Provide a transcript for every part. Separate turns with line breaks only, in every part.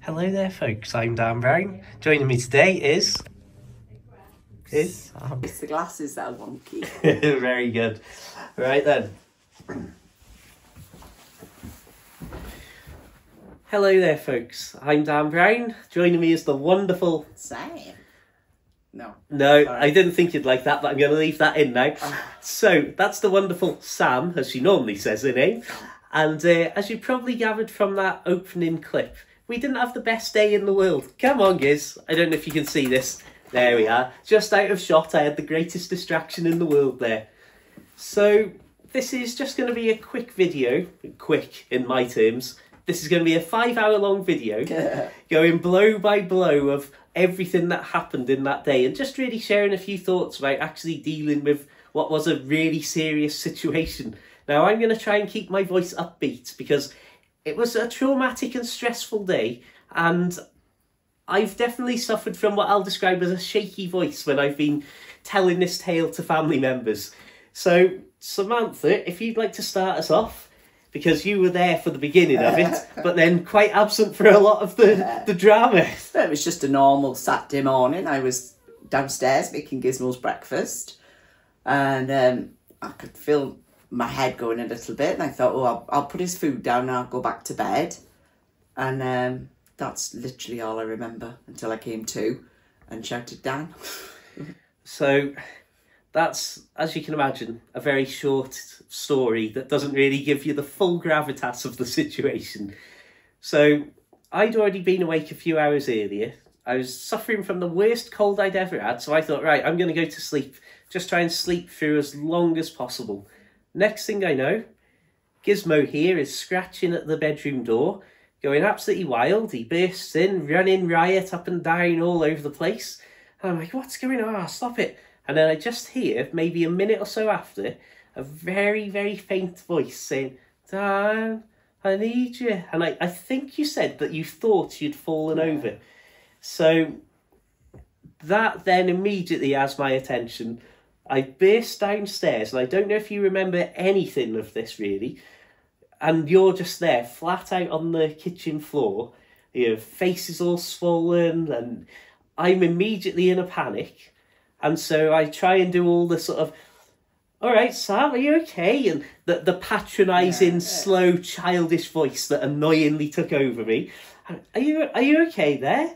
Hello there folks, I'm Dan Brown. Joining me today is
Sam. It's the glasses that are wonky.
Very good. Right then. Hello there folks, I'm Dan Brown. Joining me is the wonderful
Sam. No.
No,
Sorry.
I didn't think you'd like that, but I'm going to leave that in now. So, that's the wonderful Sam, as she normally says her name. And as you probably gathered from that opening clip, we didn't have the best day in the world. Come on, Giz. I don't know if you can see this. There we are. Just out of shot, I had the greatest distraction in the world there. So, this is just going to be a quick video. Quick, in my terms. This is going to be a 5-hour-long video going blow by blow of everything that happened in that day and just really sharing a few thoughts about actually dealing with what was a really serious situation. Now, I'm going to try and keep my voice upbeat because it was a traumatic and stressful day, and I've definitely suffered from what I'll describe as a shaky voice when I've been telling this tale to family members. So, Samantha, if you'd like to start us off, because you were there for the beginning of it, but then quite absent for a lot of the drama.
It was just a normal Saturday morning. I was downstairs making Gizmo's breakfast, and I could feel my head going a little bit, and I thought, oh, I'll put his food down and I'll go back to bed. And that's literally all I remember until I came to and shouted Dan.
So that's, as you can imagine, a very short story that doesn't really give you the full gravitas of the situation. So I'd already been awake a few hours earlier. I was suffering from the worst cold I'd ever had, so I thought, right, I'm going to go to sleep. Just try and sleep through as long as possible. Next thing I know, Gizmo here is scratching at the bedroom door, going absolutely wild. He bursts in, running riot up and down all over the place. And I'm like, what's going on? Stop it. And then I just hear, maybe a minute or so after, a very, very faint voice saying, Dan, I need you. And I think you said that you thought you'd fallen over. So that then immediately has my attention. I burst downstairs, and I don't know if you remember anything of this really, and you're just there, flat out on the kitchen floor, your face is all swollen, and I'm immediately in a panic. And so I try and do all the sort of, all right, Sam, are you okay? And the patronising, slow, childish voice that annoyingly took over me. Are you okay there?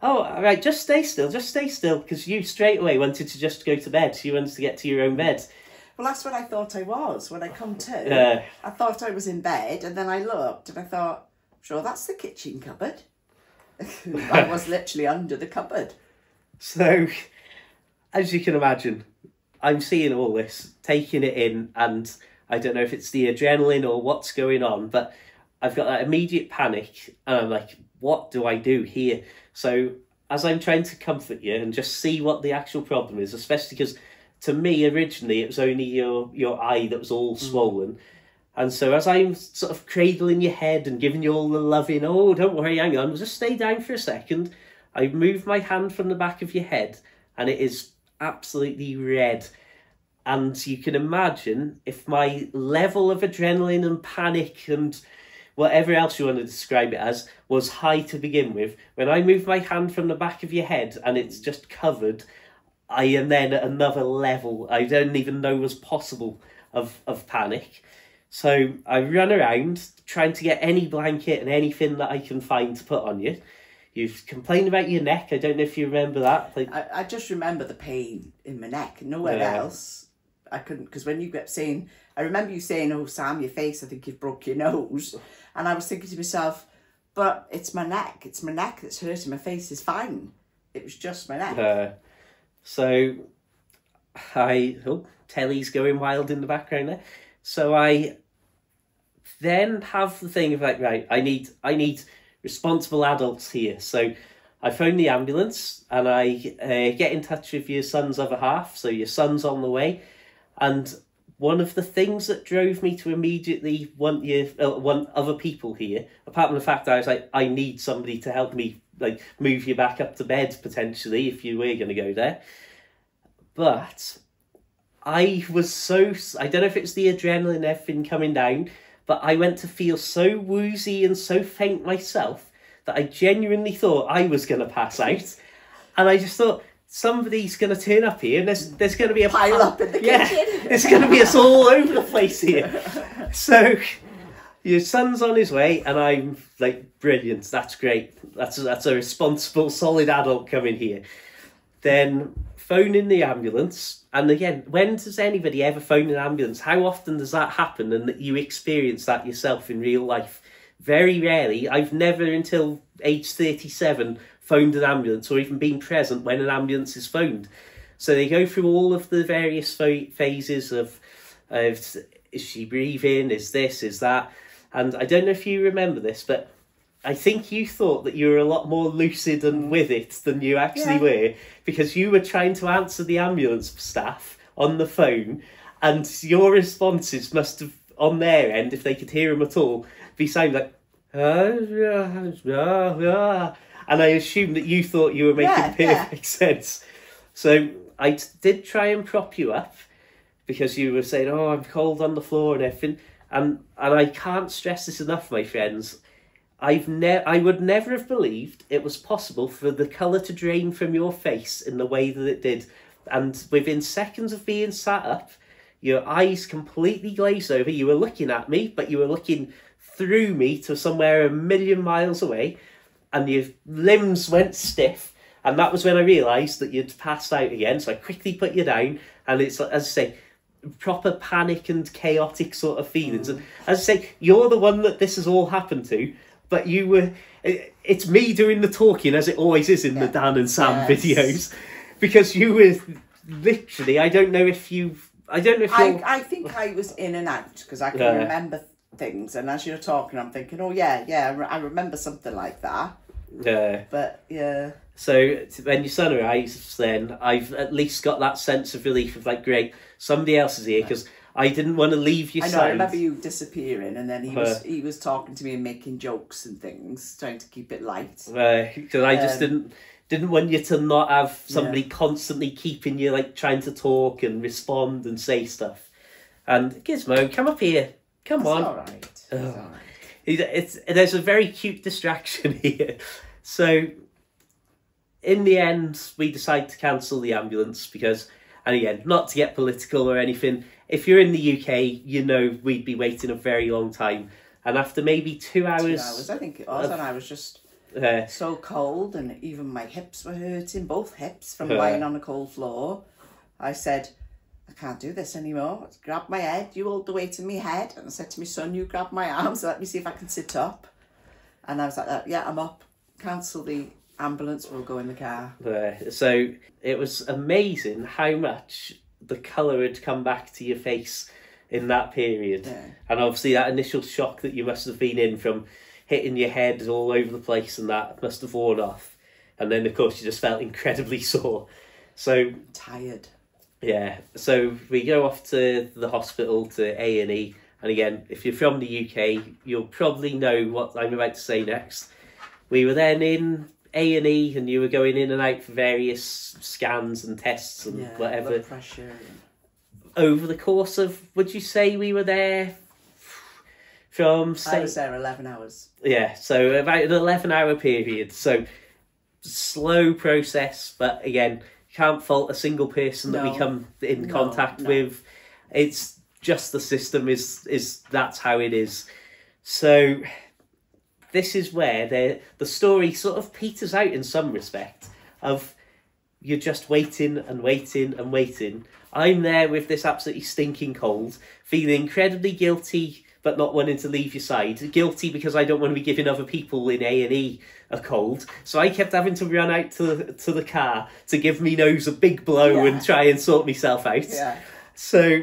Oh, all right, just stay still, because you straight away wanted to just go to bed. You wanted to get to your own bed.
Well, that's what I thought I was when I come to. I thought I was in bed, and then I looked and I thought, sure, that's the kitchen cupboard. I was literally under the cupboard.
So, as you can imagine, I'm seeing all this, taking it in, and I don't know if it's the adrenaline or what's going on, but I've got that immediate panic, and I'm like, what do I do here? So as I'm trying to comfort you and just see what the actual problem is, especially because to me originally it was only your eye that was all swollen. And so as I'm sort of cradling your head and giving you all the loving, oh, don't worry, hang on, just stay down for a second. I move my hand from the back of your head and it is absolutely red. And you can imagine if my level of adrenaline and panic and whatever else you want to describe it as, was high to begin with. When I move my hand from the back of your head and it's just covered, I am then at another level I don't even know was possible of panic. So I run around trying to get any blanket and anything that I can find to put on you. You've complained about your neck. I don't know if you remember that. Like,
I just remember the pain in my neck. Nowhere else. I couldn't, because when you kept saying, I remember you saying, oh, Sam, your face, I think you've broke your nose. And I was thinking to myself, but it's my neck. It's my neck that's hurting. My face is fine. It was just my neck.
So telly's going wild in the background there. So I then have the thing of like, right, I need responsible adults here. So I phone the ambulance and I get in touch with your son's other half. So your son's on the way. And one of the things that drove me to immediately want other people here, apart from the fact that I was like, I need somebody to help me, like, move you back up to bed, potentially, if you were going to go there. But I was so, I don't know if it's the adrenaline and everything coming down, but I went to feel so woozy and so faint myself that I genuinely thought I was going to pass out. And I just thought, somebody's going to turn up here and there's going to be a
pile up in the kitchen.
There's going to be us all over the place here. So your son's on his way and I'm like, brilliant, that's great. That's a responsible, solid adult coming here. Then phoning the ambulance. And again, when does anybody ever phone an ambulance? How often does that happen and that you experience that yourself in real life? Very rarely. I've never until age 37 phoned an ambulance or even been present when an ambulance is phoned. So they go through all of the various phases of is she breathing, is this, is that. And I don't know if you remember this, but I think you thought that you were a lot more lucid and with it than you actually were, because you were trying to answer the ambulance staff on the phone and your responses must have, on their end, if they could hear them at all, be sounding like, and I assumed that you thought you were making perfect sense. So I did try and prop you up because you were saying, oh, I'm cold on the floor and everything. And I can't stress this enough, my friends. I would never have believed it was possible for the colour to drain from your face in the way that it did. And within seconds of being sat up, your eyes completely glazed over. You were looking at me, but you were looking through me to somewhere a million miles away, and your limbs went stiff. And that was when I realised that you'd passed out again. So I quickly put you down, and it's, as I say, proper panic and chaotic sort of feelings. And as I say, you're the one that this has all happened to, but you were, it's me doing the talking, as it always is in the Dan and Sam videos, because you were literally, I think
I was in and out because I can remember things, and as you're talking I'm thinking, oh yeah, I remember something like that. But yeah.
So when your son arrives, then I've at least got that sense of relief of like, great, somebody else is here, because I didn't want to leave your side.
I remember you disappearing, and then he was talking to me and making jokes and things, trying to keep it light.
Because I just didn't want you to not have somebody constantly keeping you, like, trying to talk and respond and say stuff. And Gizmo, come up here. Come on.
All right. It's all right.
There's a very cute distraction here. So in the end, we decided to cancel the ambulance because, and again, not to get political or anything, if you're in the UK, you know we'd be waiting a very long time. And after maybe 2 hours...
2 hours, I think it was, and I was just so cold, and even my hips were hurting, both hips, from lying on a cold floor. I said, I can't do this anymore. Grab my head, you hold the weight in my head. And I said to my son, you grab my arms, let me see if I can sit up. And I was like, yeah, I'm up. Cancel the ambulance, we'll go in the car.
So it was amazing how much the colour had come back to your face in that period. And obviously that initial shock that you must have been in from hitting your head all over the place and that must have worn off. And then of course you just felt incredibly sore. So
tired.
Yeah, so we go off to the hospital, to A&E. And again, if you're from the UK, you'll probably know what I'm about to say next. We were then in A&E, and you were going in and out for various scans and tests and whatever.
Blood pressure.
Over the course of, would you say we were there from...
I was there 11 hours.
Yeah, so about an 11-hour period. So slow process, but again, can't fault a single person that we come in contact with. It's just the system is that's how it is. So this is where the story sort of peters out in some respect of you're just waiting and waiting and waiting. I'm there with this absolutely stinking cold, feeling incredibly guilty but not wanting to leave your side. Guilty because I don't want to be giving other people in A&E a cold. So I kept having to run out to the car to give me nose a big blow and try and sort myself out.
Yeah.
So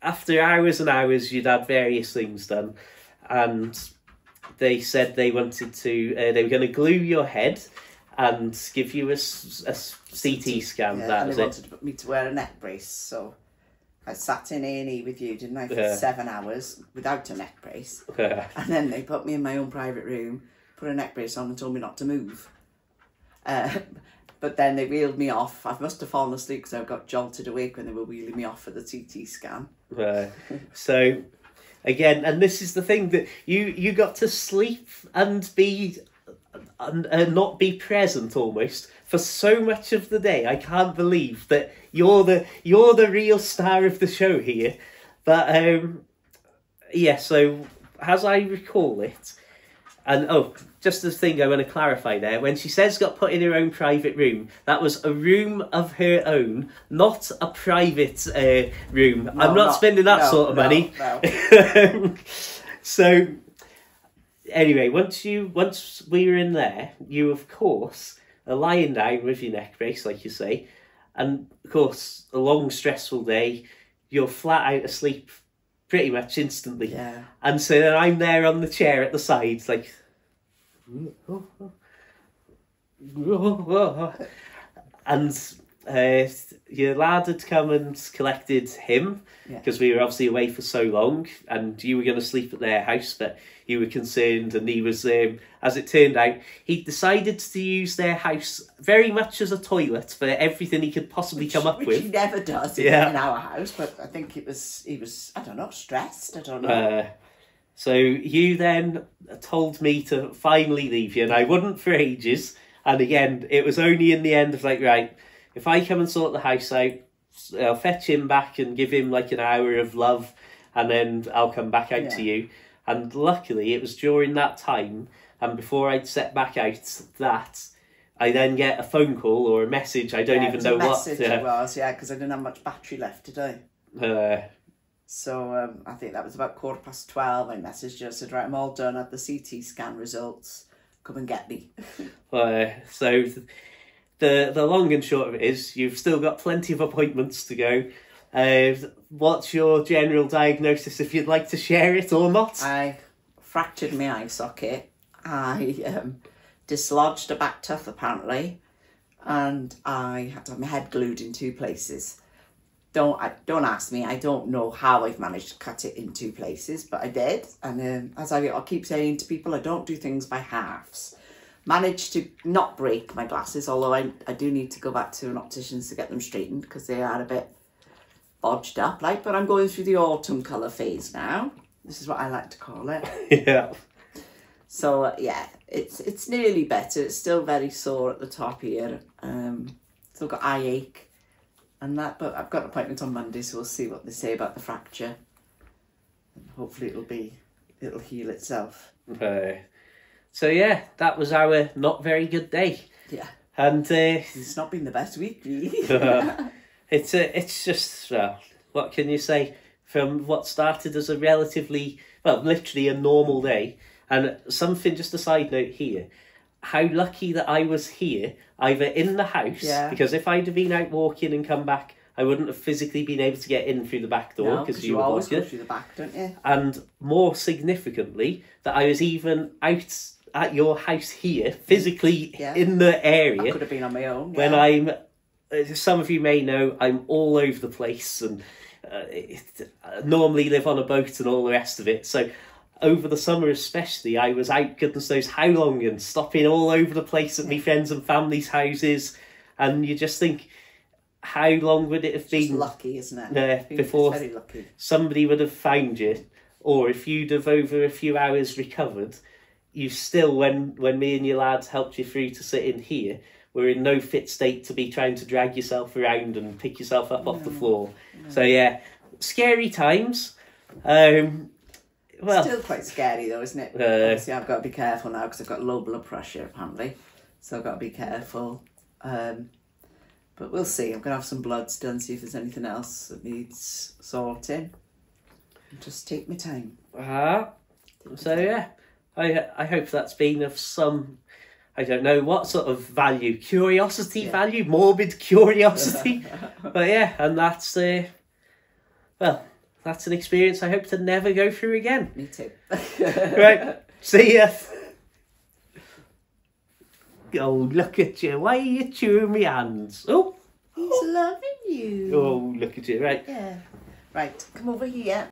after hours and hours, you'd had various things done. And they said they wanted to, they were going to glue your head and give you a CT scan.
Yeah, and they wanted me to wear a neck brace, so I sat in A&E with you, didn't I, for 7 hours without a neck brace. And then they put me in my own private room, put a neck brace on and told me not to move. But then they wheeled me off. I must have fallen asleep because I got jolted awake when they were wheeling me off for the CT scan.
So, again, and this is the thing, that you got to sleep and be and not be present almost for so much of the day. I can't believe that you're the real star of the show here. But yeah, so as I recall it, and just the thing I want to clarify there, when she says got put in her own private room, that was a room of her own, not a private room. No, I'm not spending that sort of money. No. So anyway, once we were in there, you of course are lying down with your neck brace, like you say, and of course a long stressful day, you're flat out asleep pretty much instantly.
Yeah.
And so then I'm there on the chair at the sides, like, and your lad had come and collected him because we were obviously away for so long, and you were going to sleep at their house, but you were concerned, and he was, as it turned out, he decided to use their house very much as a toilet for everything he could possibly come up with.
Which he never does in our house, but I think he was, I don't know, stressed, I don't know.
So you then told me to finally leave you, and I wouldn't for ages, and again, it was only in the end of like, right, if I come and sort the house out, I'll fetch him back and give him like an hour of love, and then I'll come back out to you. And luckily, it was during that time, and before I'd set back out, that I then get a phone call or a message. I don't even know what.
It was, because I didn't have much battery left today. So I think that was about 12:15. I messaged her, said, right, I'm all done. Had the CT scan results. Come and get me.
So the long and short of it is, you've still got plenty of appointments to go. What's your general diagnosis, if you'd like to share it or not?
I fractured my eye socket. I dislodged a back tooth, apparently, and I had to have my head glued in 2 places. Don't ask me. I don't know how I've managed to cut it in 2 places, but I did. And as I keep saying to people, I don't do things by halves. Managed to not break my glasses, although I do need to go back to an optician's to get them straightened because they are a bit bodged up. But I'm going through the autumn colour phase now. This is what I like to call it.
Yeah.
So it's nearly better. It's still very sore at the top here. Still got eye ache and that, but I've got an appointment on Monday, so we'll see what they say about the fracture. And hopefully it'll heal itself.
So yeah, that was our not very good day.
Yeah.
And
it's not been the best week, really.
It's just, what can you say? From what started as a relatively, literally a normal day, and something, just a side note here, how lucky that I was here, either in the house, because if I'd have been out walking and come back, I wouldn't have physically been able to get in through the back door, because you
always go through the back, don't you?
And more significantly, that I was even out at your house here, physically in the area.
I could have been on my own.
When I'm, some of you may know, I'm all over the place, and normally live on a boat and all the rest of it. So over the summer especially, I was out goodness knows how long and stopping all over the place at my friends and family's houses, and you just think, how long would it have been?
Just lucky, isn't it?
Before
very lucky.
Somebody would have found you, or if you'd have over a few hours recovered, you still, when me and your lads helped you through to sit in here, were in no fit state to be trying to drag yourself around and pick yourself up off the floor. So yeah, scary times.
Still quite scary though, isn't it? Obviously I've got to be careful now because I've got low blood pressure apparently, so I've got to be careful. But we'll see. I'm going to have some bloods done, see if there's anything else that needs sorting. Just take my time.
So yeah, I hope that's been of some, I don't know what sort of value, curiosity value, morbid curiosity. But yeah, and that's that's an experience I hope to never go through again.
Me too.
Right, see ya. Oh, look at you. Why are you chewing me hands? Oh.
He's loving you.
Oh, look at you. Right.
Yeah. Right, come over here.